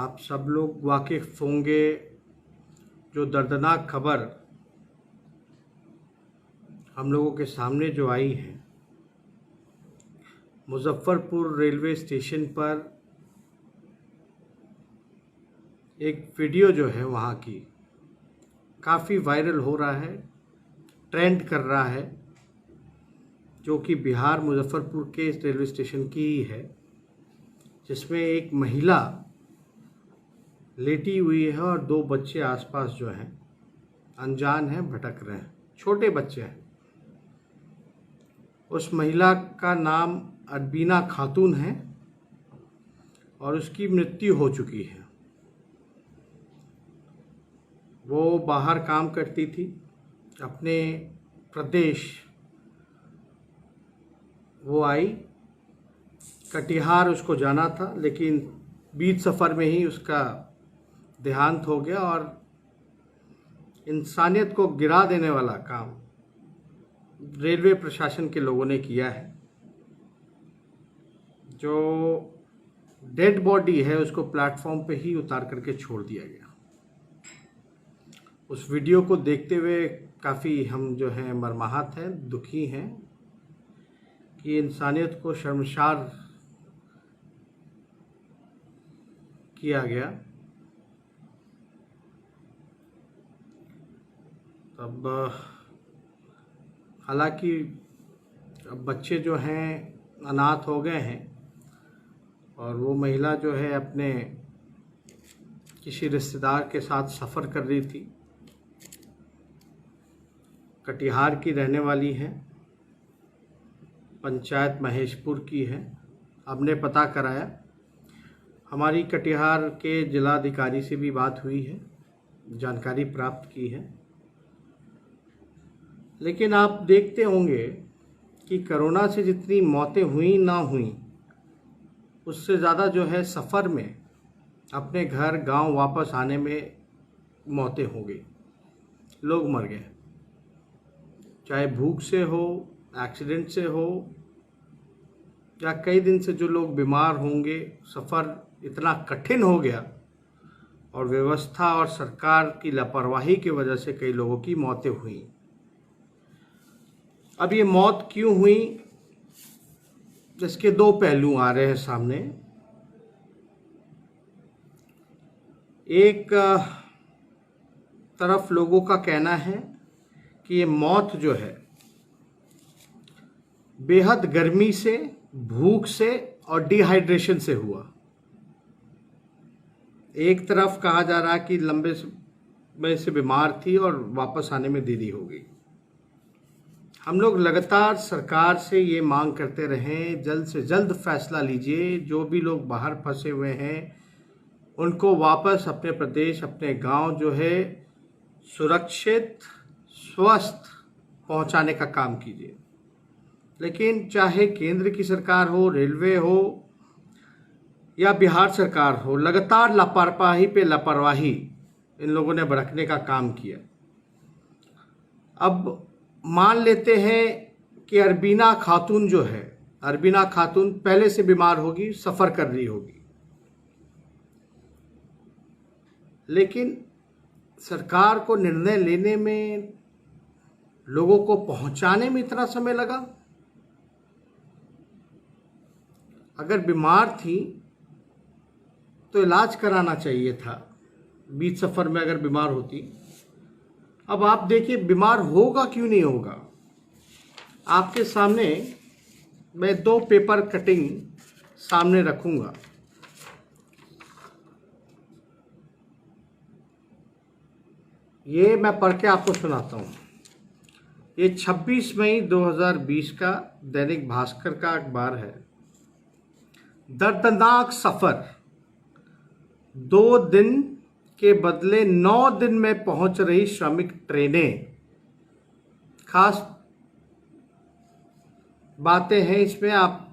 आप सब लोग वाकिफ़ होंगे जो दर्दनाक खबर हम लोगों के सामने जो आई है। मुजफ्फरपुर रेलवे स्टेशन पर एक वीडियो जो है वहाँ की काफ़ी वायरल हो रहा है, ट्रेंड कर रहा है, जो कि बिहार मुजफ्फरपुर के रेलवे स्टेशन की ही है, जिसमें एक महिला लेटी हुई है और दो बच्चे आसपास जो हैं अनजान हैं, भटक रहे हैं, छोटे बच्चे हैं। उस महिला का नाम अरबीना खातून है और उसकी मृत्यु हो चुकी है। वो बाहर काम करती थी, अपने प्रदेश वो आई, कटिहार उसको जाना था, लेकिन बीच सफ़र में ही उसका देहांत हो गया और इंसानियत को गिरा देने वाला काम रेलवे प्रशासन के लोगों ने किया है। जो डेड बॉडी है उसको प्लेटफॉर्म पे ही उतार करके छोड़ दिया गया। उस वीडियो को देखते हुए काफ़ी हम जो हैं मर्माहत हैं, दुखी हैं कि इंसानियत को शर्मसार किया गया। अब हालांकि अब बच्चे जो हैं अनाथ हो गए हैं और वो महिला जो है अपने किसी रिश्तेदार के साथ सफ़र कर रही थी, कटिहार की रहने वाली है, पंचायत महेशपुर की है। हमने पता कराया, हमारी कटिहार के जिलाधिकारी से भी बात हुई है, जानकारी प्राप्त की है। लेकिन आप देखते होंगे कि कोरोना से जितनी मौतें हुई ना हुई, उससे ज़्यादा जो है सफ़र में अपने घर गांव वापस आने में मौतें हो गई, लोग मर गए, चाहे भूख से हो, एक्सीडेंट से हो, या कई दिन से जो लोग बीमार होंगे। सफ़र इतना कठिन हो गया और व्यवस्था और सरकार की लापरवाही की वजह से कई लोगों की मौतें हुई। अब ये मौत क्यों हुई, इसके दो पहलू आ रहे हैं सामने। एक तरफ लोगों का कहना है कि ये मौत जो है बेहद गर्मी से, भूख से और डिहाइड्रेशन से हुआ। एक तरफ कहा जा रहा है कि लंबे समय से बीमार थी और वापस आने में देरी हो गई। हम लोग लगातार सरकार से ये मांग करते रहे, जल्द से जल्द फैसला लीजिए। जो भी लोग बाहर फंसे हुए हैं उनको वापस अपने प्रदेश, अपने गांव जो है सुरक्षित, स्वस्थ पहुंचाने का काम कीजिए। लेकिन चाहे केंद्र की सरकार हो, रेलवे हो या बिहार सरकार हो, लगातार लापरवाही पे लापरवाही इन लोगों ने बरतने का काम किया। अब मान लेते हैं कि अरबीना खातून जो है, अरबीना खातून पहले से बीमार होगी, सफ़र कर रही होगी, लेकिन सरकार को निर्णय लेने में, लोगों को पहुंचाने में इतना समय लगा। अगर बीमार थी तो इलाज कराना चाहिए था, बीच सफ़र में अगर बीमार होती। अब आप देखिए बीमार होगा क्यों नहीं होगा। आपके सामने मैं दो पेपर कटिंग सामने रखूंगा। ये मैं पढ़ के आपको सुनाता हूँ। ये 26 मई 2020 का दैनिक भास्कर का अखबार है। दर्दनाक सफ़र, 2 दिन के बदले 9 दिन में पहुंच रही श्रमिक ट्रेनें। खास बातें हैं इसमें, आप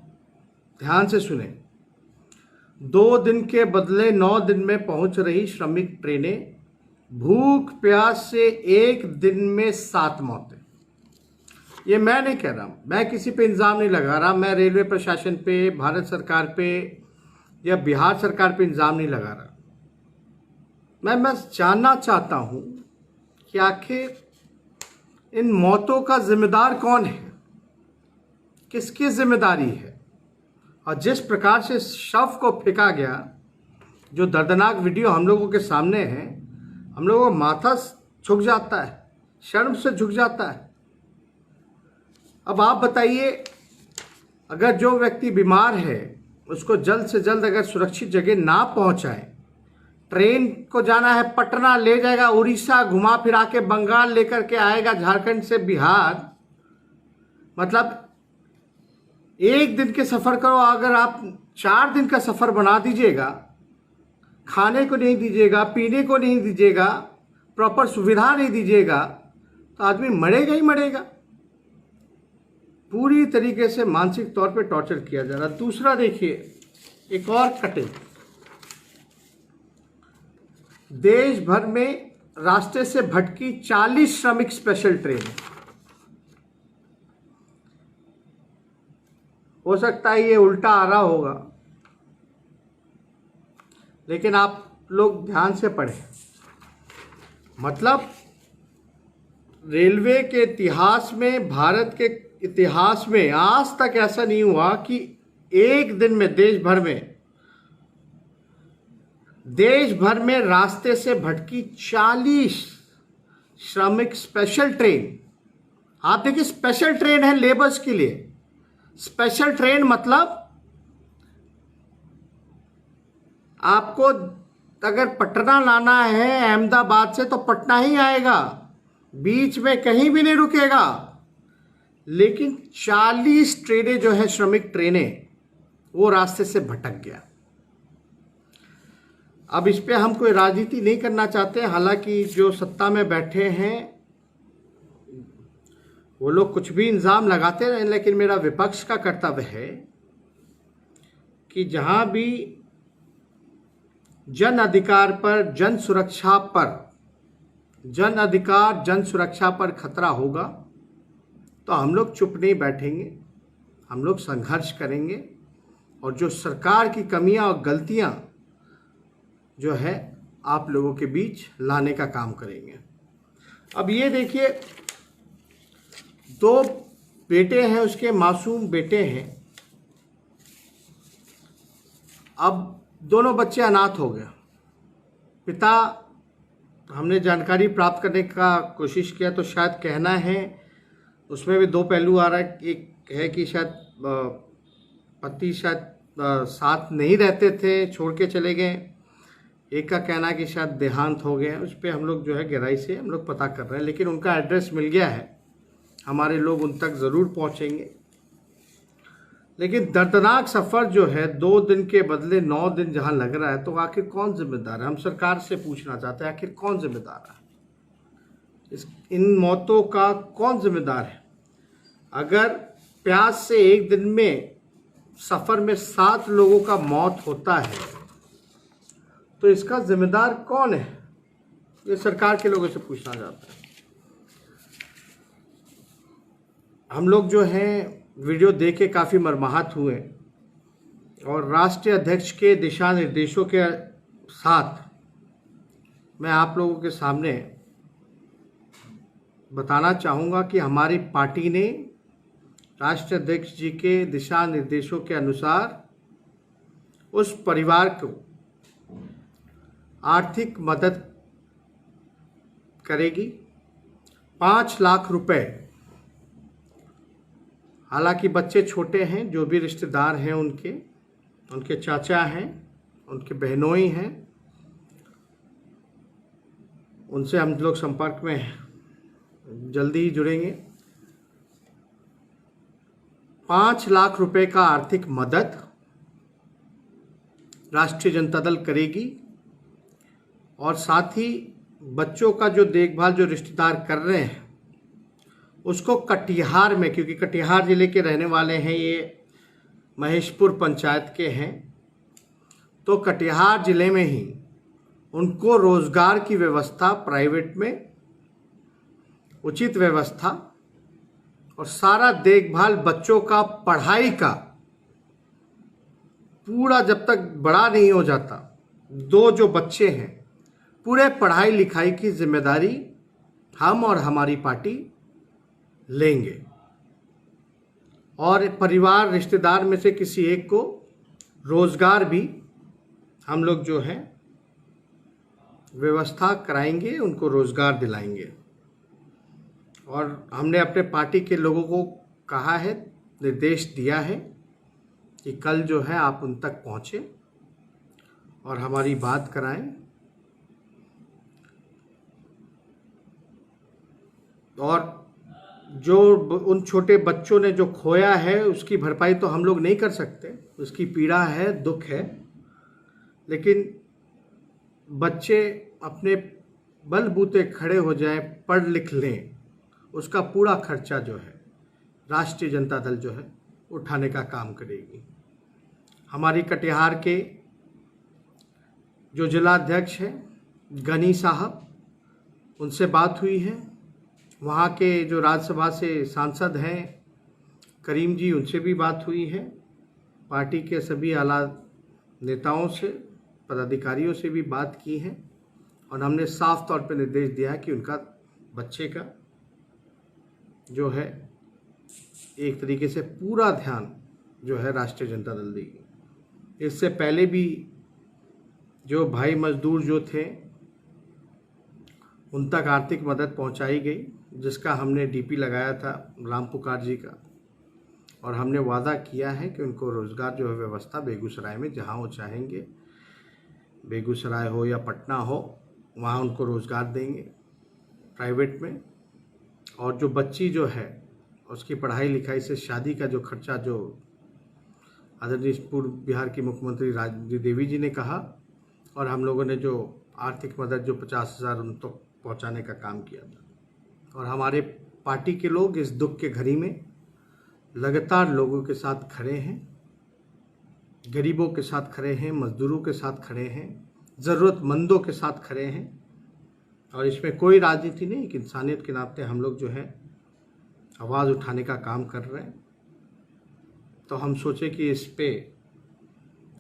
ध्यान से सुने। 2 दिन के बदले 9 दिन में पहुंच रही श्रमिक ट्रेनें, भूख प्यास से 1 दिन में 7 मौतें। ये मैं नहीं कह रहा, मैं किसी पे इल्ज़ाम नहीं लगा रहा, मैं रेलवे प्रशासन पे, भारत सरकार पे या बिहार सरकार पे इल्ज़ाम नहीं लगा रहा। मैं बस जानना चाहता हूं कि आखिर इन मौतों का जिम्मेदार कौन है, किसकी जिम्मेदारी है। और जिस प्रकार से शव को फेंका गया, जो दर्दनाक वीडियो हम लोगों के सामने है, हम लोगों का माथा झुक जाता है, शर्म से झुक जाता है। अब आप बताइए, अगर जो व्यक्ति बीमार है उसको जल्द से जल्द अगर सुरक्षित जगह ना पहुंचाए, ट्रेन को जाना है पटना, ले जाएगा उड़ीसा, घुमा फिरा के बंगाल लेकर के आएगा, झारखंड से बिहार, मतलब एक दिन के सफर करो, अगर आप 4 दिन का सफर बना दीजिएगा, खाने को नहीं दीजिएगा, पीने को नहीं दीजिएगा, प्रॉपर सुविधा नहीं दीजिएगा, तो आदमी मरेगा ही मरेगा। पूरी तरीके से मानसिक तौर पे टॉर्चर किया जा रहा। दूसरा देखिए, एक और कटिंग, देश भर में रास्ते से भटकी 40 श्रमिक स्पेशल ट्रेन। हो सकता है ये उल्टा आ रहा होगा, लेकिन आप लोग ध्यान से पढ़ें। मतलब रेलवे के इतिहास में, भारत के इतिहास में आज तक ऐसा नहीं हुआ कि एक दिन में देश भर में रास्ते से भटकी 40 श्रमिक स्पेशल ट्रेन। आप देखिए, स्पेशल ट्रेन है लेबर्स के लिए। स्पेशल ट्रेन मतलब आपको अगर पटना लाना है अहमदाबाद से तो पटना ही आएगा, बीच में कहीं भी नहीं रुकेगा। लेकिन 40 ट्रेनें जो है, श्रमिक ट्रेनें, वो रास्ते से भटक गया। अब इस पे हम कोई राजनीति नहीं करना चाहते, हालांकि जो सत्ता में बैठे हैं वो लोग कुछ भी इल्ज़ाम लगाते रहे, लेकिन मेरा विपक्ष का कर्तव्य है कि जहां भी जन अधिकार पर, जन सुरक्षा पर खतरा होगा तो हम लोग चुप नहीं बैठेंगे, हम लोग संघर्ष करेंगे और जो सरकार की कमियां और गलतियां जो है आप लोगों के बीच लाने का काम करेंगे। अब ये देखिए, 2 बेटे हैं उसके, मासूम बेटे हैं। अब दोनों बच्चे अनाथ हो गए। पिता, हमने जानकारी प्राप्त करने का कोशिश किया तो शायद कहना है, उसमें भी 2 पहलू आ रहा है। एक है कि शायद पति शायद साथ नहीं रहते थे, छोड़ के चले गए। एक का कहना है कि शायद देहांत हो गए। उस पर हम लोग जो है गहराई से हम लोग पता कर रहे हैं, लेकिन उनका एड्रेस मिल गया है, हमारे लोग उन तक ज़रूर पहुंचेंगे। लेकिन दर्दनाक सफ़र जो है, 2 दिन के बदले 9 दिन जहां लग रहा है, तो आखिर कौन जिम्मेदार है? हम सरकार से पूछना चाहते हैं, आखिर कौन जिम्मेदार है? इन मौतों का कौन जिम्मेदार है? अगर प्यास से एक दिन में सफ़र में 7 लोगों का मौत होता है तो इसका जिम्मेदार कौन है? ये सरकार के लोगों से पूछना चाहता है। हम लोग जो हैं वीडियो देख के काफ़ी मर्माहत हुए और राष्ट्रीय अध्यक्ष के दिशा निर्देशों के साथ मैं आप लोगों के सामने बताना चाहूँगा कि हमारी पार्टी ने राष्ट्रीय अध्यक्ष जी के दिशा निर्देशों के अनुसार उस परिवार को आर्थिक मदद करेगी, 5 लाख रुपए। हालांकि बच्चे छोटे हैं, जो भी रिश्तेदार हैं उनके चाचा हैं, उनके बहनोई हैं, उनसे हम लोग संपर्क में हैं, जल्दी ही जुड़ेंगे। 5 लाख रुपए का आर्थिक मदद राष्ट्रीय जनता दल करेगी और साथ ही बच्चों का जो देखभाल जो रिश्तेदार कर रहे हैं उसको कटिहार में, क्योंकि कटिहार जिले के रहने वाले हैं, ये महेशपुर पंचायत के हैं, तो कटिहार जिले में ही उनको रोजगार की व्यवस्था, प्राइवेट में उचित व्यवस्था और सारा देखभाल, बच्चों का पढ़ाई का पूरा, जब तक बड़ा नहीं हो जाता, 2 जो बच्चे हैं पूरे पढ़ाई लिखाई की जिम्मेदारी हम और हमारी पार्टी लेंगे और परिवार रिश्तेदार में से किसी एक को रोजगार भी हम लोग जो है व्यवस्था कराएंगे, उनको रोजगार दिलाएंगे। और हमने अपने पार्टी के लोगों को कहा है, निर्देश दिया है कि कल जो है आप उन तक पहुँचे और हमारी बात कराएं। और जो उन छोटे बच्चों ने जो खोया है उसकी भरपाई तो हम लोग नहीं कर सकते, उसकी पीड़ा है, दुख है, लेकिन बच्चे अपने बलबूते खड़े हो जाएं, पढ़ लिख लें, उसका पूरा खर्चा जो है राष्ट्रीय जनता दल जो है उठाने का काम करेगी। हमारी कटिहार के जो जिलाध्यक्ष हैं गनी साहब, उनसे बात हुई है। वहाँ के जो राज्यसभा से सांसद हैं करीम जी, उनसे भी बात हुई है। पार्टी के सभी आला नेताओं से, पदाधिकारियों से भी बात की है और हमने साफ तौर पर निर्देश दिया है कि उनका बच्चे का जो है एक तरीके से पूरा ध्यान जो है राष्ट्रीय जनता दल देगी। इससे पहले भी जो भाई मजदूर जो थे उन तक आर्थिक मदद पहुंचाई गई, जिसका हमने डीपी लगाया था राम पुकार जी का, और हमने वादा किया है कि उनको रोज़गार जो है व्यवस्था बेगूसराय में जहां वो चाहेंगे, बेगूसराय हो या पटना हो, वहां उनको रोज़गार देंगे प्राइवेट में। और जो बच्ची जो है उसकी पढ़ाई लिखाई से शादी का जो खर्चा, जो आदरणीय पूर्व बिहार की मुख्यमंत्री राजनी देवी जी ने कहा, और हम लोगों ने जो आर्थिक मदद जो 50,000 उन तक पहुँचाने का काम किया था। और हमारे पार्टी के लोग इस दुख के घड़ी में लगातार लोगों के साथ खड़े हैं, गरीबों के साथ खड़े हैं, मजदूरों के साथ खड़े हैं, ज़रूरतमंदों के साथ खड़े हैं। और इसमें कोई राजनीति नहीं, कि इंसानियत के नाते हम लोग जो है आवाज़ उठाने का काम कर रहे हैं। तो हम सोचे कि इस पे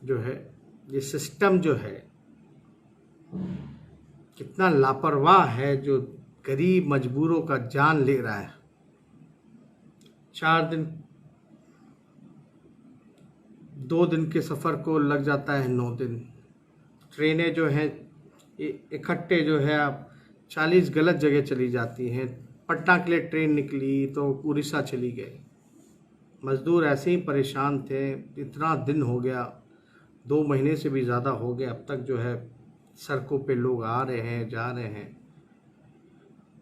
जो है ये सिस्टम जो है कितना लापरवाह है, जो गरीब मजबूरों का जान ले रहा है। 4 दिन 2 दिन के सफ़र को लग जाता है 9 दिन। ट्रेनें जो हैं इकट्ठे जो है आप 40 गलत जगह चली जाती हैं। पटना के लिए ट्रेन निकली तो उड़ीसा चली गई। मज़दूर ऐसे ही परेशान थे। इतना दिन हो गया, 2 महीने से भी ज़्यादा हो गया, अब तक जो है सड़कों पे लोग आ रहे हैं, जा रहे हैं।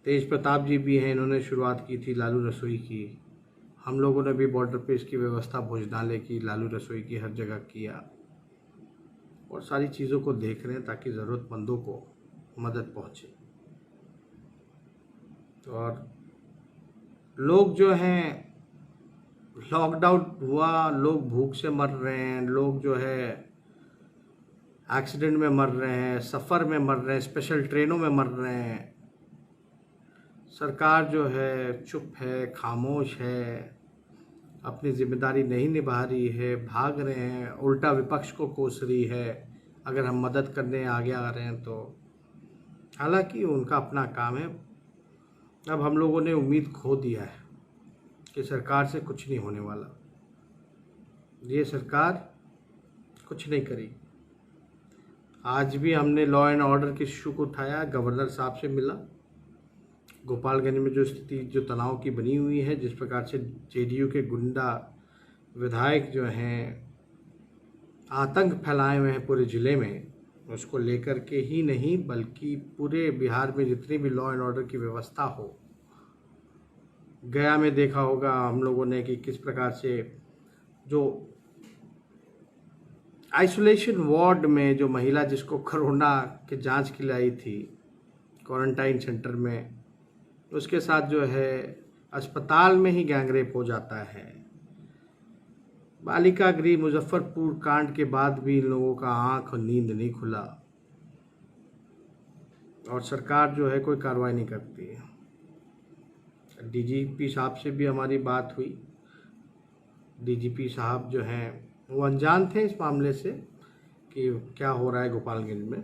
तेज प्रताप जी भी हैं, इन्होंने शुरुआत की थी लालू रसोई की। हम लोगों ने भी बॉर्डर पे इसकी व्यवस्था भोजनालय की, लालू रसोई की हर जगह किया, और सारी चीज़ों को देख रहे हैं ताकि ज़रूरतमंदों को मदद पहुँचे। और लोग जो हैं, लॉकडाउन हुआ, लोग भूख से मर रहे हैं, लोग जो है एक्सीडेंट में मर रहे हैं, सफ़र में मर रहे हैं, स्पेशल ट्रेनों में मर रहे हैं। सरकार जो है चुप है, खामोश है, अपनी जिम्मेदारी नहीं निभा रही है, भाग रहे हैं, उल्टा विपक्ष को कोस रही है अगर हम मदद करने आगे आ रहे हैं तो। हालांकि उनका अपना काम है। अब हम लोगों ने उम्मीद खो दिया है कि सरकार से कुछ नहीं होने वाला। ये सरकार कुछ नहीं करेगी। आज भी हमने लॉ एंड ऑर्डर के इशू को उठाया, गवर्नर साहब से मिला। गोपालगंज में जो स्थिति, जो तनाव की बनी हुई है, जिस प्रकार से जेडीयू के गुंडा विधायक जो हैं आतंक फैलाए हुए हैं पूरे ज़िले में, उसको लेकर के ही नहीं बल्कि पूरे बिहार में जितनी भी लॉ एंड ऑर्डर की व्यवस्था हो। गया में देखा होगा हम लोगों ने कि किस प्रकार से जो आइसोलेशन वार्ड में जो महिला जिसको कोरोना के जांच के लिए आई थी क्वारंटाइन सेंटर में, उसके साथ जो है अस्पताल में ही गैंगरेप हो जाता है। बालिका गृह मुजफ्फरपुर कांड के बाद भी इन लोगों का आंख और नींद नहीं खुला, और सरकार जो है कोई कार्रवाई नहीं करती है। डीजीपी साहब से भी हमारी बात हुई। डीजीपी साहब जो हैं वो अनजान थे इस मामले से कि क्या हो रहा है गोपालगंज में।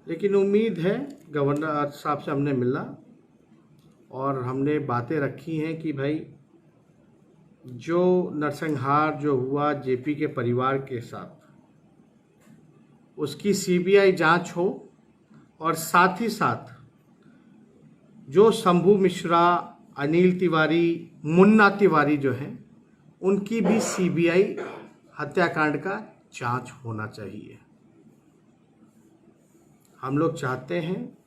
लेकिन उम्मीद है, गवर्नर साहब से हमने मिला और हमने बातें रखी हैं कि भाई जो नरसंहार जो हुआ जेपी के परिवार के साथ, उसकी सीबीआई जांच हो और साथ ही साथ जो शंभू मिश्रा, अनिल तिवारी, मुन्ना तिवारी जो हैं, उनकी भी सीबीआई हत्याकांड का जांच होना चाहिए। हम लोग चाहते हैं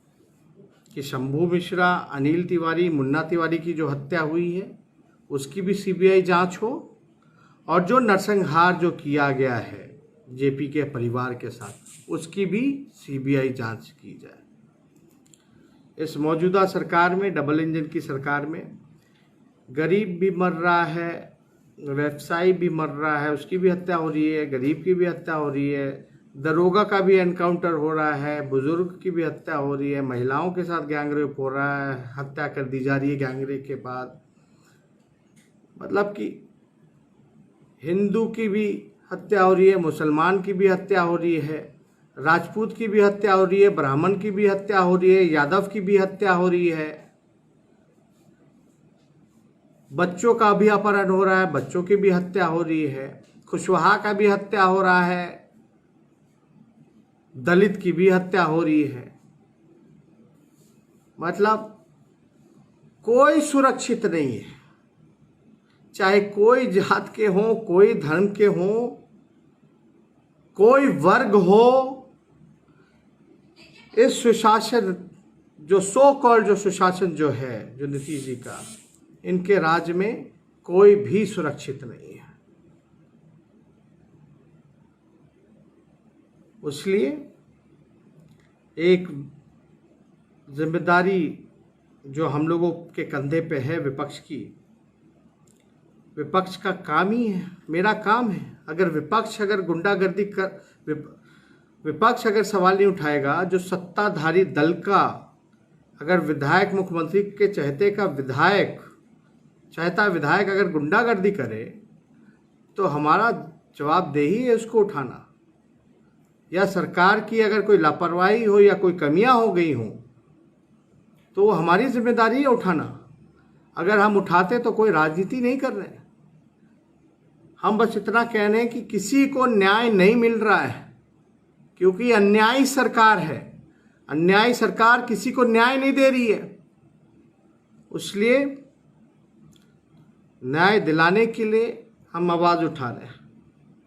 कि शंभू मिश्रा, अनिल तिवारी, मुन्ना तिवारी की जो हत्या हुई है उसकी भी सीबीआई जांच हो और जो नरसंहार जो किया गया है जेपी के परिवार के साथ, उसकी भी सीबीआई जांच की जाए। इस मौजूदा सरकार में, डबल इंजन की सरकार में, गरीब भी मर रहा है, व्यवसायी भी मर रहा है, उसकी भी हत्या हो रही है, गरीब की भी हत्या हो रही है, दरोगा का भी एनकाउंटर हो रहा है, बुजुर्ग की भी हत्या हो रही है, महिलाओं के साथ गैंगरेप हो रहा है, हत्या कर दी जा रही है गैंगरेप के बाद। मतलब कि हिंदू की भी हत्या हो रही है, मुसलमान की भी हत्या हो रही है, राजपूत की भी हत्या हो रही है, ब्राह्मण की भी हत्या हो रही है, यादव की भी हत्या हो रही है, बच्चों का भी अपहरण हो रहा है, बच्चों की भी हत्या हो रही है, कुशवाहा का भी हत्या हो रहा है, दलित की भी हत्या हो रही है। मतलब कोई सुरक्षित नहीं है, चाहे कोई जात के हो, कोई धर्म के हो, कोई वर्ग हो। इस सुशासन जो सो कॉल्ड जो सुशासन जो है, जो नीतीश जी का, इनके राज्य में कोई भी सुरक्षित नहीं है। इसलिए एक जिम्मेदारी जो हम लोगों के कंधे पे है विपक्ष की, विपक्ष का काम ही है, मेरा काम है। अगर विपक्ष अगर गुंडागर्दी कर, विपक्ष अगर सवाल नहीं उठाएगा, जो सत्ताधारी दल का अगर विधायक, मुख्यमंत्री के चहेते का विधायक, चाहता विधायक अगर गुंडागर्दी करे, तो हमारा जवाबदेही है उसको उठाना। या सरकार की अगर कोई लापरवाही हो या कोई कमियां हो गई हो, तो हमारी जिम्मेदारी है उठाना। अगर हम उठाते तो कोई राजनीति नहीं कर रहे, हम बस इतना कह रहे हैं कि किसी को न्याय नहीं मिल रहा है, क्योंकि अन्यायी सरकार है, अन्यायी सरकार किसी को न्याय नहीं दे रही है। इसलिए न्याय दिलाने के लिए हम आवाज़ उठा रहे हैं।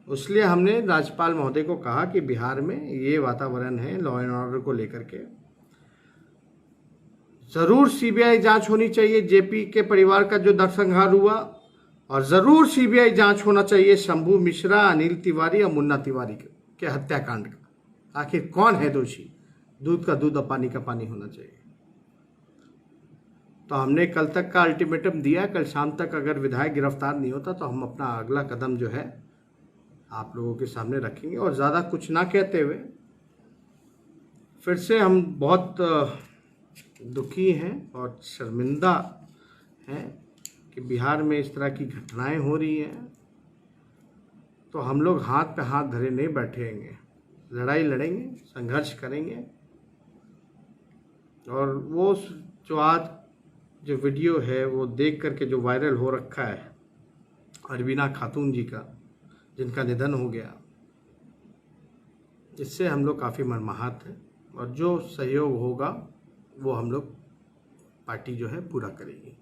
इसलिए हमने राज्यपाल महोदय को कहा कि बिहार में ये वातावरण है लॉ एंड ऑर्डर को लेकर के, ज़रूर सीबीआई जांच होनी चाहिए जेपी के परिवार का जो नरसंहार हुआ, और ज़रूर सीबीआई जांच होना चाहिए शंभू मिश्रा, अनिल तिवारी और मुन्ना तिवारी के हत्याकांड का। आखिर कौन है दोषी? दूध का दूध और पानी का पानी होना चाहिए। तो हमने कल तक का अल्टीमेटम दिया, कल शाम तक अगर विधायक गिरफ्तार नहीं होता तो हम अपना अगला कदम जो है आप लोगों के सामने रखेंगे। और ज़्यादा कुछ ना कहते हुए, फिर से हम बहुत दुखी हैं और शर्मिंदा हैं कि बिहार में इस तरह की घटनाएं हो रही हैं। तो हम लोग हाथ पे हाथ धरे नहीं बैठेंगे, लड़ाई लड़ेंगे, संघर्ष करेंगे। और वो जो आज जो वीडियो है वो देख करके जो वायरल हो रखा है अरवीना खातून जी का, जिनका निधन हो गया, इससे हम लोग काफ़ी मर्माहत हैं। और जो सहयोग होगा वो हम लोग पार्टी जो है पूरा करेगी।